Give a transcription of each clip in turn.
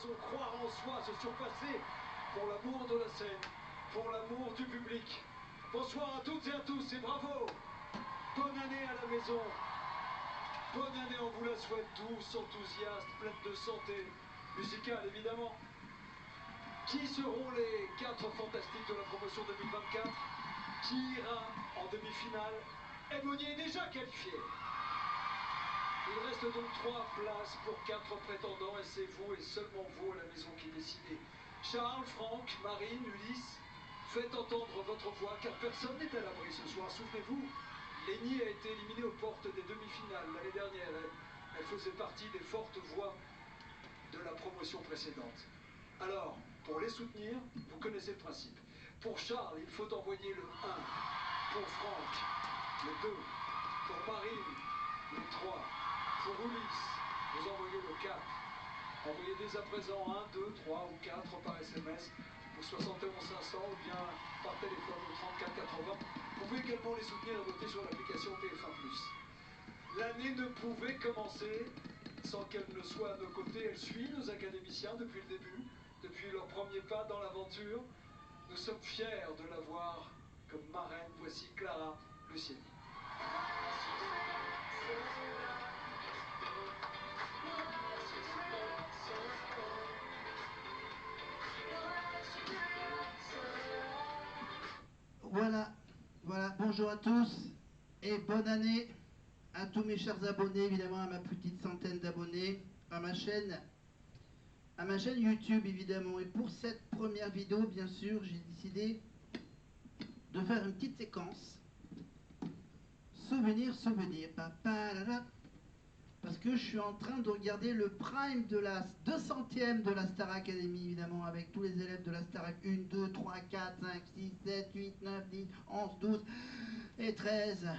faisons croire en soi, se surpasser pour l'amour de la scène, pour l'amour du public. Bonsoir à toutes et à tous et bravo. Bonne année à la maison. Bonne année, on vous la souhaite douce, enthousiaste, pleine de santé, musicale évidemment. Qui seront les 4 fantastiques de la promotion 2024? Qui ira en demi-finale? Ebony est déjà qualifié. Il reste donc 3 places pour 4 prétendants et c'est vous et seulement vous à la maison qui décidez. Charles, Franck, Marine, Ulysse, faites entendre votre voix car personne n'est à l'abri ce soir. Souvenez-vous, Lénie a été éliminée aux portes des demi-finales l'année dernière. Elle faisait partie des fortes voix de la promotion précédente. Alors, pour les soutenir, vous connaissez le principe. Pour Charles, il faut envoyer le 1. Pour Franck, le 2. Pour Marine, le 3. Pour Ulysse, vous envoyez le 4. Envoyez dès à présent 1, 2, 3 ou 4 par SMS au 71 500 ou bien par téléphone au 34 80. Vous pouvez également les soutenir et voter sur l'application TF1+. L'année ne pouvait commencer sans qu'elle ne soit à nos côtés. Elle suit nos académiciens depuis le début, depuis leur premier pas dans l'aventure. Nous sommes fiers de l'avoir comme marraine. Voici Clara Luciani. Voilà, bonjour à tous et bonne année à tous mes chers abonnés, évidemment à ma petite centaine d'abonnés, à ma chaîne YouTube évidemment. Et pour cette première vidéo, bien sûr, j'ai décidé de faire une petite séquence souvenir, parce que je suis en train de regarder le prime de la 200e de la Star Academy, évidemment, avec tous les élèves de la Star Academy. 1, 2, 3, 4, 5, 6, 7, 8, 9, 10, 11, 12 et 13.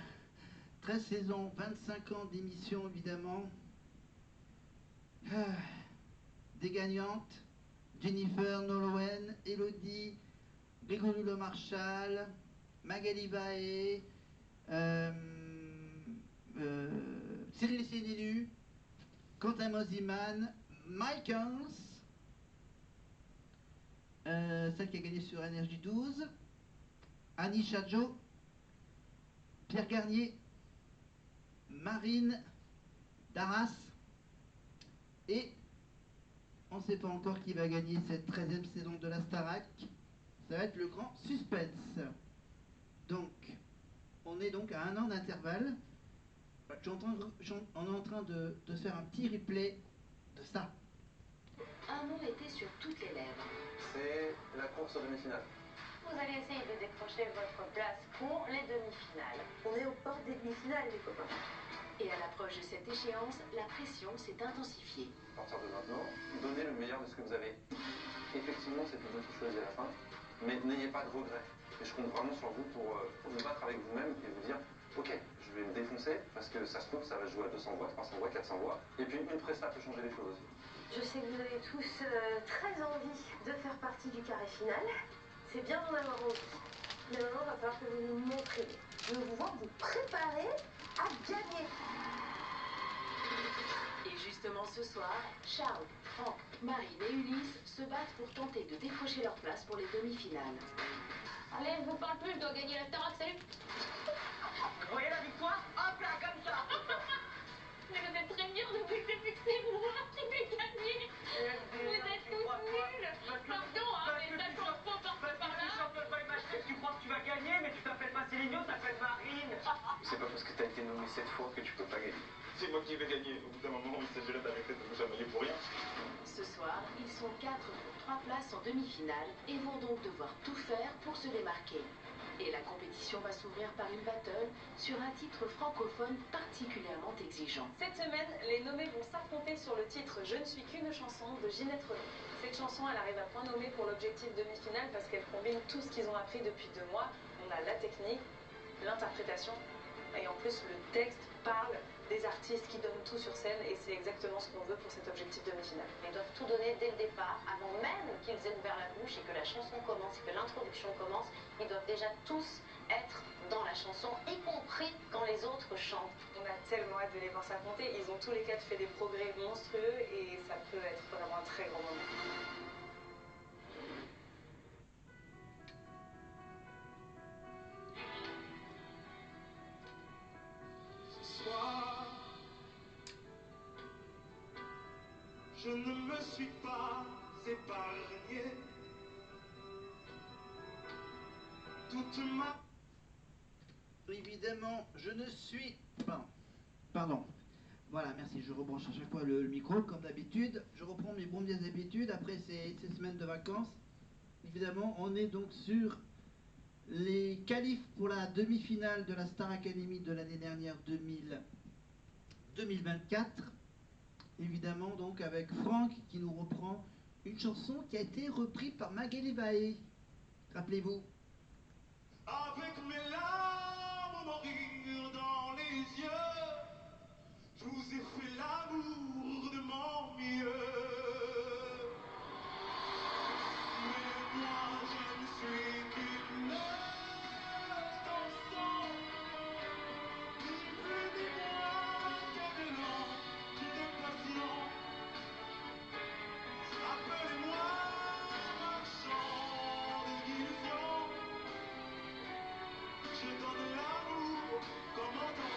13 saisons, 25 ans d'émission, évidemment. Des gagnantes, Jennifer Nolwenn, Elodie, Grégory Le Marchal, Magali Vaé, Cyril Sénélu, Quentin Mosiman, Mike Hans, celle qui a gagné sur Énergie 12, Annie Chadjo, Pierre Garnier, Marine Darras, et on ne sait pas encore qui va gagner cette 13e saison de la Starac. Ça va être le grand suspense. Donc, on est donc à 1 an d'intervalle. On est en train de faire un petit replay de ça. Un mot était sur toutes les lèvres. C'est la course aux demi-finales. Vous allez essayer de décrocher votre place pour les demi-finales. On est aux portes des demi-finales, les copains. Et à l'approche de cette échéance, la pression s'est intensifiée. À partir de maintenant, donnez le meilleur de ce que vous avez. Effectivement, c'est vous qui choisissez à la fin, mais n'ayez pas de regrets. Et je compte vraiment sur vous pour vous battre avec vous-même et vous dire ok, je vais me défoncer parce que ça se trouve, ça va jouer à 200 voix, 300 voix, 400 voix. Et puis une presta peut changer les choses aussi. Je sais que vous avez tous très envie de faire partie du carré final. C'est bien d'en avoir envie. Mais maintenant, il va falloir que vous nous montriez. Je veux vous voir vous préparer à gagner. Et justement ce soir, Charles, Franck, Marine et Ulysse se battent pour tenter de décrocher leur place pour les demi-finales. Allez, je vous parle plus, je dois gagner la Starac, salut. Vous voyez la victoire? Hop là, comme ça. Mais vous êtes très bien depuis que c'est moi qui vais gagner. Vous êtes tous nuls. Pardon, hein, mais ça change pas par-ci par-là. Tu crois que tu vas gagner, mais tu t'appelles pas Céline, tu t'appelles Marine. C'est pas parce que t'as été nommé 7 fois que tu peux pas gagner. C'est moi qui vais gagner. Au bout d'un moment, il s'agit là d'arrêter de nous chamailler pour rien. Ce soir, ils sont 4 pour 3 places en demi-finale et vont donc devoir tout faire pour se démarquer. Et la compétition va s'ouvrir par une battle sur un titre francophone particulièrement exigeant. Cette semaine, les nommés vont s'affronter sur le titre Je ne suis qu'une chanson de Ginette Renaud. Cette chanson, elle arrive à point nommé pour l'objectif demi-finale parce qu'elle combine tout ce qu'ils ont appris depuis 2 mois. On a la technique, l'interprétation et en plus le texte parle des artistes qui donnent tout sur scène et c'est exactement ce qu'on veut pour cet objectif demi-finale. Ils doivent tout donner dès le départ, avant même qu'ils aient ouvert la bouche et que la chanson commence, et que l'introduction commence. Ils doivent déjà tous être dans la chanson, y compris quand les autres chantent. On a tellement hâte de les voir s'affronter. Ils ont tous les 4 fait des progrès monstrueux et ça peut être vraiment un très grand moment. Je ne me suis pas épargné. Toute ma... Évidemment, je ne suis... Pardon. Voilà, merci, je rebranche à chaque fois le micro, comme d'habitude. Je reprends mes bonnes vieilles habitudes après ces semaines de vacances. Évidemment, on est donc sur les qualifs pour la demi-finale de la Star Academy de l'année dernière 2024. Évidemment, donc avec Franck qui nous reprend une chanson qui a été reprise par Magali Bae. Rappelez-vous. Avec mes larmes, mon rire dans les yeux, je vous ai fait l'amour de mon mieux. Mais moi, je ne suis qu'une chanson qui plus ni moins qu'un élan de passion. Appelez-moi marchand d'illusions. Je donne l'amour comme un don.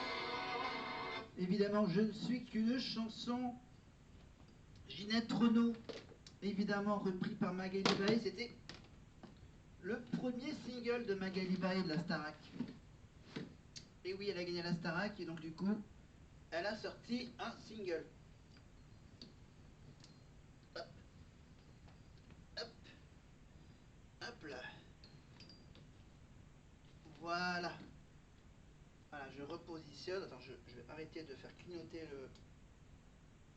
Évidemment, je ne suis qu'une chanson. Ginette Renault, évidemment repris par Magali Bae. C'était le premier single de Magali Bae de la Starac. Et oui, elle a gagné la Starac et donc du coup, elle a sorti un single. Hop, hop, hop là. Voilà. Voilà, je repositionne. Attends, je vais arrêter de faire clignoter le...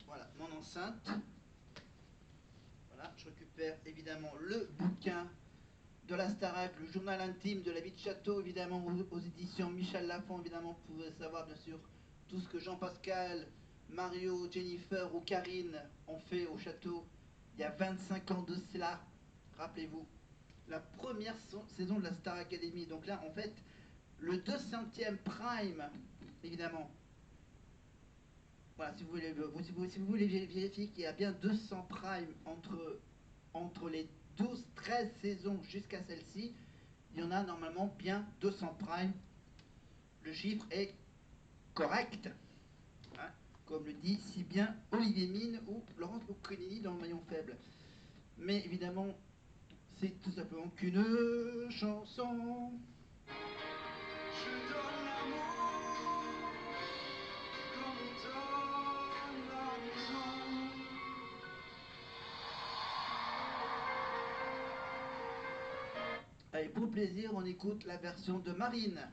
Voilà, mon enceinte. Voilà, je récupère évidemment le bouquin de la Starac, le journal intime de la vie de château, évidemment aux éditions Michel Lafon. Évidemment, vous pouvez savoir bien sûr tout ce que Jean-Pascal, Mario, Jennifer ou Karine ont fait au château il y a 25 ans de cela. Rappelez-vous, la première saison de la Star Academy. Donc là, en fait, le 200e prime, évidemment. Voilà, si vous voulez vérifier qu'il y a bien 200 primes entre les 12-13 saisons jusqu'à celle-ci, il y en a normalement bien 200 primes. Le chiffre est correct, hein, comme le dit si bien Olivier Mine ou Laurence Boccolini dans le maillon faible. Mais évidemment, c'est tout simplement qu'une chanson. Je donne l'amour comme on donne la maison. Allez, pour plaisir, on écoute la version de Marine.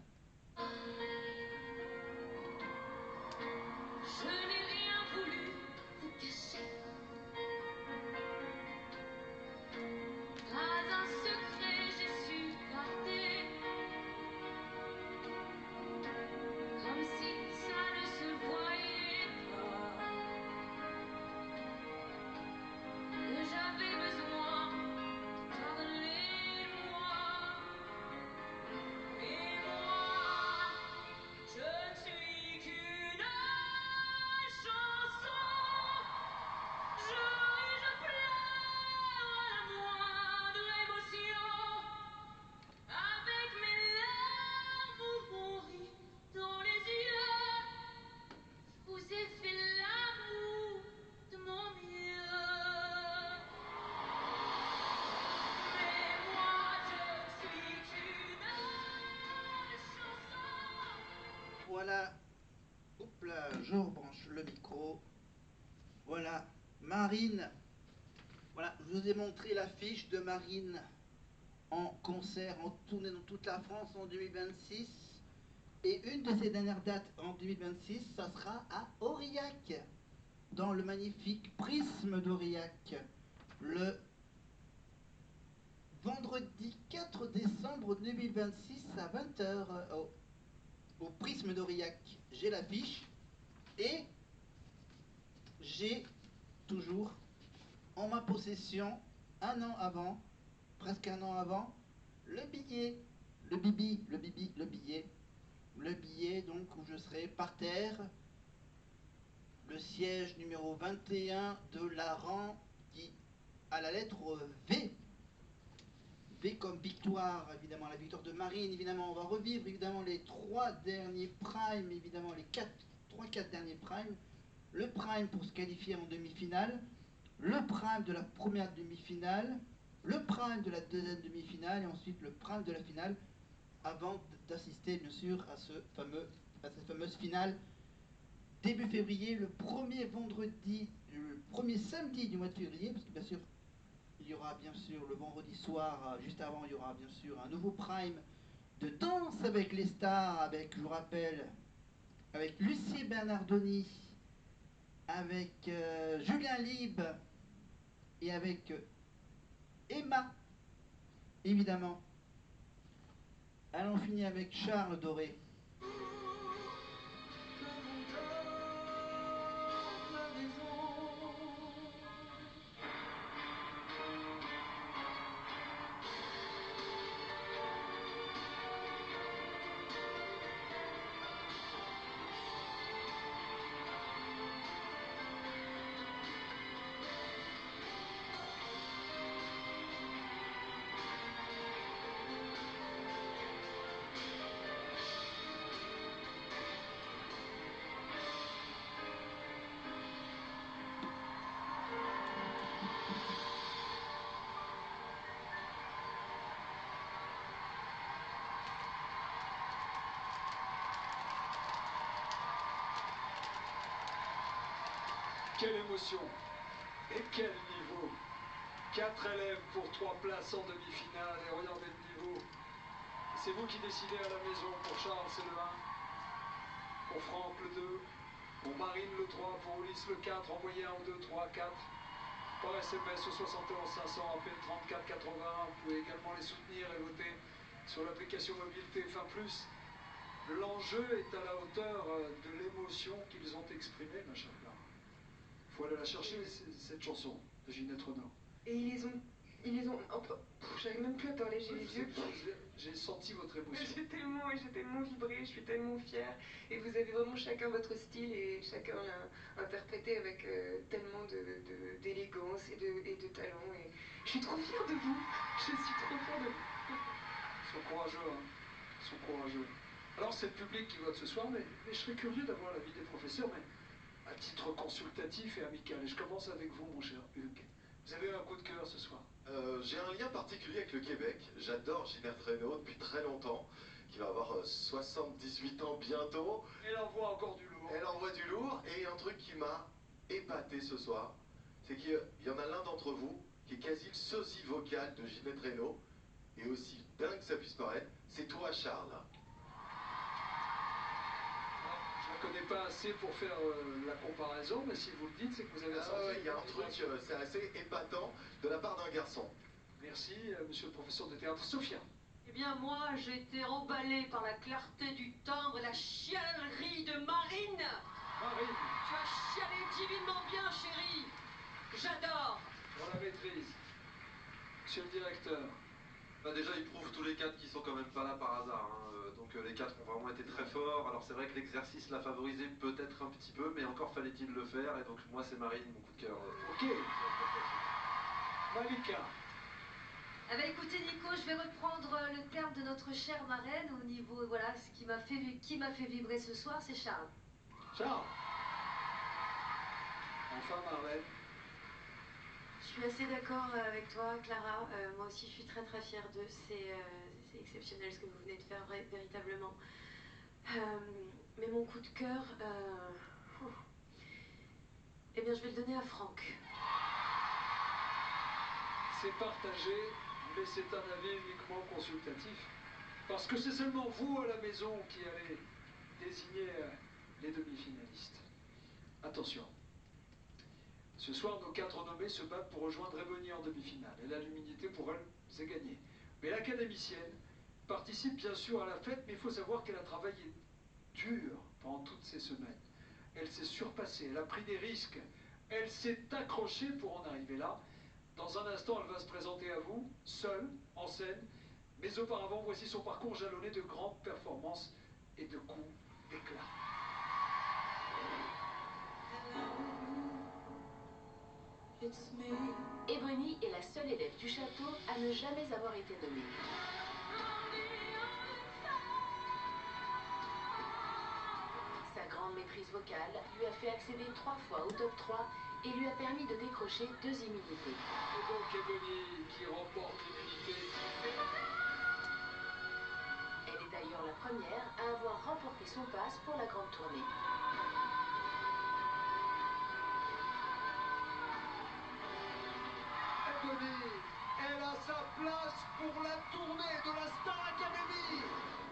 Je n'ai rien voulu vous cacher, pas un secret j'ai su garder, comme si ça ne se voyait pas, que j'avais besoin de parler de moi. Et moi, je ne suis qu'une chanson. Je ris, je pleure à la moindre émotion. Avec mes larmes ou mon rire dans les yeux, je vous ai fait l'amour de mon mieux. Mais moi, je ne suis qu'une chanson. Voilà. Hop là, je rebranche le micro. Voilà, Marine. Voilà, je vous ai montré l'affiche de Marine en concert, en tournée dans toute la France en 2026. Et une de ses dernières dates en 2026, ça sera à Aurillac, dans le magnifique Prisme d'Aurillac, le vendredi 4 décembre 2026 à 20h au Prisme d'Aurillac. J'ai l'affiche et j'ai toujours en ma possession, un an avant, presque un an avant, le billet, le billet donc où je serai par terre, le siège numéro 21 de l'Aran qui a la lettre V. V comme victoire, évidemment, la victoire de Marine, évidemment, on va revivre évidemment les 3 derniers primes, évidemment les 3-4 derniers primes. Le prime pour se qualifier en demi-finale, le prime de la première demi-finale, le prime de la deuxième demi-finale et ensuite le prime de la finale avant d'assister bien sûr à cette fameuse finale début février, le premier vendredi, le premier samedi du mois de février, parce que bien sûr il y aura bien sûr le vendredi soir, juste avant il y aura bien sûr un nouveau prime de Danse avec les stars, avec, je vous rappelle, avec Lucie Bernardoni, avec Julien Lieb et avec Emma, évidemment. Allons finir avec Charles Doré. Quelle émotion et quel niveau. 4 élèves pour 3 places en demi-finale et regardez le niveau. C'est vous qui décidez à la maison. Pour Charles c'est le 1, pour Franck le 2, pour Marine le 3, pour Ulysse le 4, envoyez 1 ou 2, 3, 4. Par SMS au 71 500, appel 34 81. Vous pouvez également les soutenir et voter sur l'application mobile TF1+. L'enjeu est à la hauteur de l'émotion qu'ils ont exprimée, ma chère Clara. Il faut aller la chercher, cette chanson de Ginette Renaud. Et ils les ont... J'arrive même plus à parler, j'ai les yeux. J'ai senti votre émotion. J'ai tellement vibré, je suis tellement fière. Et vous avez vraiment chacun votre style et chacun l'a interprété avec tellement d'élégance et de talent. Et je suis trop fière de vous. Je suis trop fière de vous. Ils sont courageux, hein. Ils sont courageux. Alors c'est le public qui vote ce soir, mais je serais curieux d'avoir l'avis des professeurs, mais à titre consultatif et amical. Et je commence avec vous, mon cher Hugues. Vous avez un coup de cœur ce soir? J'ai un lien particulier avec le Québec. J'adore Ginette Renaud depuis très longtemps, qui va avoir 78 ans bientôt. Elle envoie encore du lourd. Elle envoie du lourd, et un truc qui m'a épaté ce soir, c'est qu'il y en a l'un d'entre vous qui est quasi le sosie vocal de Ginette Renaud, et aussi dingue que ça puisse paraître, c'est toi Charles. Je ne connais pas assez pour faire la comparaison, mais si vous le dites, c'est que vous avez senti. Il y a un truc, c'est assez épatant de la part d'un garçon. Merci, monsieur le professeur de théâtre. Sophia. Eh bien, moi, j'ai été emballée par la clarté du timbre et la chialerie de Marine. Marine. Tu as chialé divinement bien, chérie. J'adore. Dans la maîtrise. Monsieur le directeur. Bah déjà, ils prouvent tous les 4 qui sont quand même pas là par hasard. Hein. Donc les 4 ont vraiment été très forts. Alors c'est vrai que l'exercice l'a favorisé peut-être un petit peu, mais encore fallait-il le faire. Et donc moi, c'est Marine, mon coup de cœur. Ok. Malika. Eh bien, écoutez Nico, je vais reprendre le terme de notre chère marraine au niveau, voilà, ce qui m'a fait vibrer ce soir, c'est Charles. Charles. Enfin Marlène. Je suis assez d'accord avec toi, Clara. Moi aussi, je suis très très fière d'eux. C'est exceptionnel ce que vous venez de faire, véritablement. Mais mon coup de cœur, eh bien, je vais le donner à Franck. C'est partagé, mais c'est un avis uniquement consultatif. Parce que c'est seulement vous à la maison qui allez désigner les demi-finalistes. Attention. Ce soir, nos 4 nommés se battent pour rejoindre Ebony en demi-finale. Et la luminité pour elle, c'est gagné. Mais l'académicienne participe bien sûr à la fête, mais il faut savoir qu'elle a travaillé dur pendant toutes ces semaines. Elle s'est surpassée, elle a pris des risques, elle s'est accrochée pour en arriver là. Dans un instant, elle va se présenter à vous, seule, en scène. Mais auparavant, voici son parcours jalonné de grandes performances et de coups d'éclat. Ebony est la seule élève du château à ne jamais avoir été nommée. Sa grande maîtrise vocale lui a fait accéder 3 fois au top 3 et lui a permis de décrocher 2 immunités. Et donc Ebony qui remporte l'immunité. Elle est d'ailleurs la première à avoir remporté son pass pour la grande tournée. Ebony, elle a sa place pour la tournée de la Star Academy.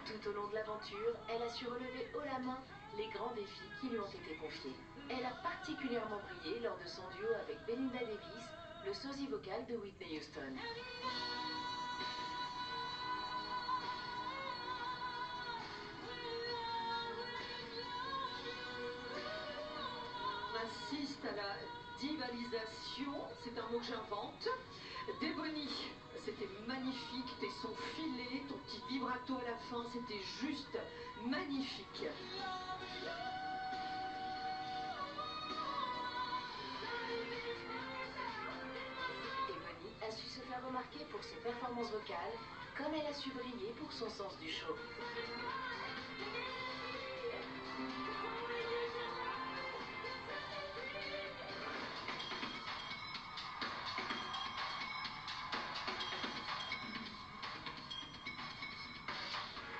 Tout au long de l'aventure, elle a su relever haut la main les grands défis qui lui ont été confiés. Elle a particulièrement brillé lors de son duo avec Belinda Davis, le sosie vocal de Whitney Houston. On assiste à la divalisation, c'est un mot que j'invente, d'Ebony. C'était magnifique, tes sons filés, ton petit vibrato à la fin, c'était juste magnifique. Ebony a su se faire remarquer pour ses performances vocales, comme elle a su briller pour son sens du show.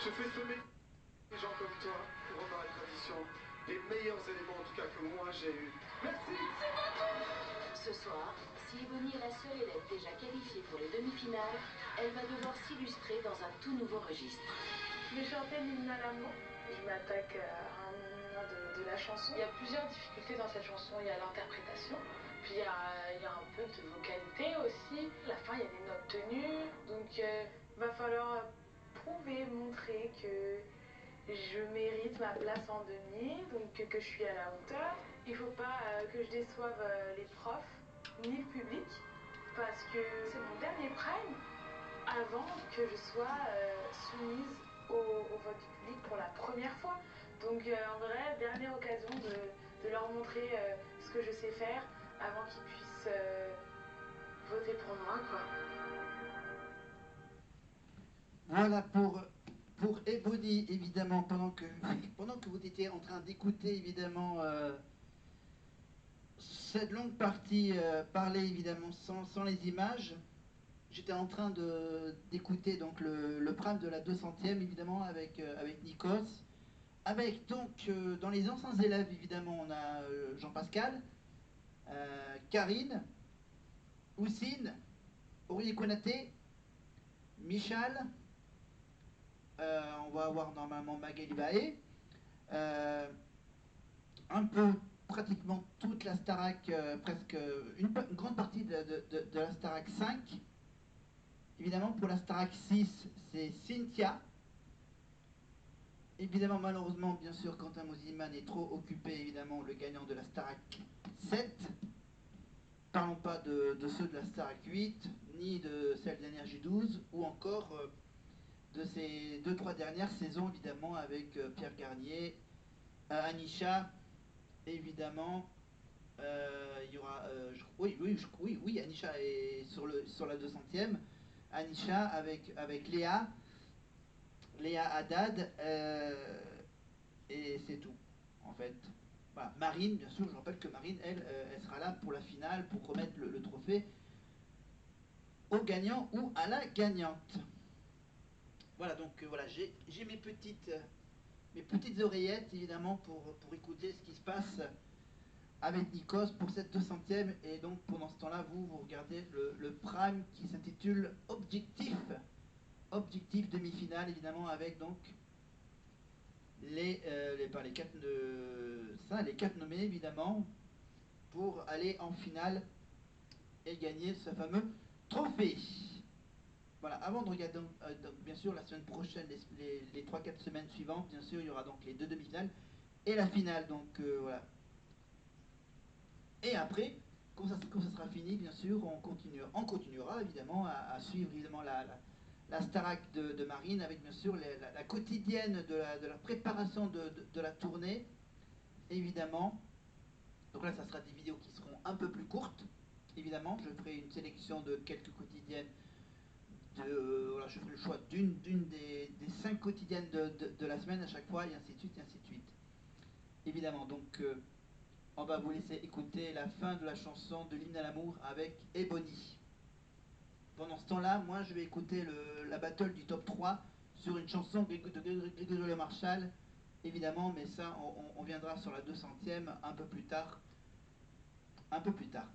Je fais semer des gens comme toi pour revoir la tradition, les meilleurs éléments en tout cas que moi j'ai eu. Merci. Ce soir, si Ebony est la seule élève déjà qualifiée pour les demi-finales, elle va devoir s'illustrer dans un tout nouveau registre. Je vais chanter l'hymne à l'amour. Je m'attaque à un moment de la chanson. Il y a plusieurs difficultés dans cette chanson. Il y a l'interprétation, puis il y a un peu de vocalité aussi. À la fin, il y a des notes tenues. Donc, va falloir prouver, montrer que je mérite ma place en demi, donc que je suis à la hauteur. Il ne faut pas que je déçoive les profs ni le public, parce que c'est mon dernier prime avant que je sois soumise au vote du public pour la première fois. Donc en vrai, dernière occasion de leur montrer ce que je sais faire avant qu'ils puissent voter pour moi, quoi. Voilà pour Ebony, évidemment, pendant que vous étiez en train d'écouter, évidemment, cette longue partie parler, évidemment, sans les images, j'étais en train d'écouter donc le prime de la 200e, évidemment, avec Nikos. Avec, donc, dans les anciens élèves, évidemment, on a Jean-Pascal, Karine, Houssine, Aurier Konaté, Michal, on va avoir normalement Magali Baé, un peu pratiquement toute la Starac, presque une grande partie de la Starac 5. Évidemment pour la Starac 6 c'est Cynthia. Évidemment malheureusement bien sûr Quentin Mosiman est trop occupé, évidemment le gagnant de la Starac 7. Parlons pas de ceux de la Starac 8, ni de celle d'Énergie 12, ou encore de ces 2-3 dernières saisons, évidemment, avec Pierre Garnier, Anisha, évidemment, il y aura, oui, Anisha est sur la 200e, Anisha avec Léa Haddad, et c'est tout, en fait. Voilà. Marine, bien sûr, je rappelle que Marine, elle sera là pour la finale, pour remettre le trophée au gagnant ou à la gagnante. Voilà, donc voilà, j'ai mes petites oreillettes, évidemment, pour écouter ce qui se passe avec Nikos pour cette 200e. Et donc, pendant ce temps-là, vous regardez le prime qui s'intitule Objectif demi-finale, évidemment, avec donc les 4 nommés, évidemment, pour aller en finale et gagner ce fameux trophée. Voilà, avant de regarder, donc, bien sûr, la semaine prochaine, les 3-4 semaines suivantes, bien sûr, il y aura donc les 2 demi-finales et la finale, donc voilà. Et après, quand ça sera fini, bien sûr, on continuera évidemment à suivre évidemment la Starac de Marine, avec bien sûr la quotidienne de la préparation de la tournée, évidemment. Donc là, ça sera des vidéos qui seront un peu plus courtes, évidemment. Je ferai une sélection de quelques quotidiennes. Voilà, je ferai le choix d'une des 5 quotidiennes de la semaine à chaque fois, et ainsi de suite, et ainsi de suite. Évidemment, donc On va vous laisser écouter la fin de la chanson de l'hymne à l'amour avec Ebony. Pendant ce temps-là, moi je vais écouter la battle du top 3 sur une chanson de Grégory Le Marchal, évidemment, mais ça on viendra sur la 200e un peu plus tard. Un peu plus tard.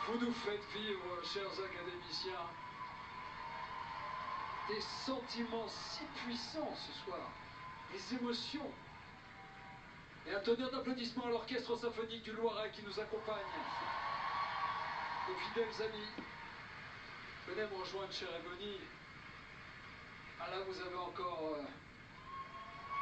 Vous nous faites vivre, chers académiciens, des sentiments si puissants ce soir, des émotions. Et un tonnerre d'applaudissements à l'orchestre symphonique du Loiret qui nous accompagne. Nos fidèles amis, venez me rejoindre, chère Ebony. Ah là, vous avez encore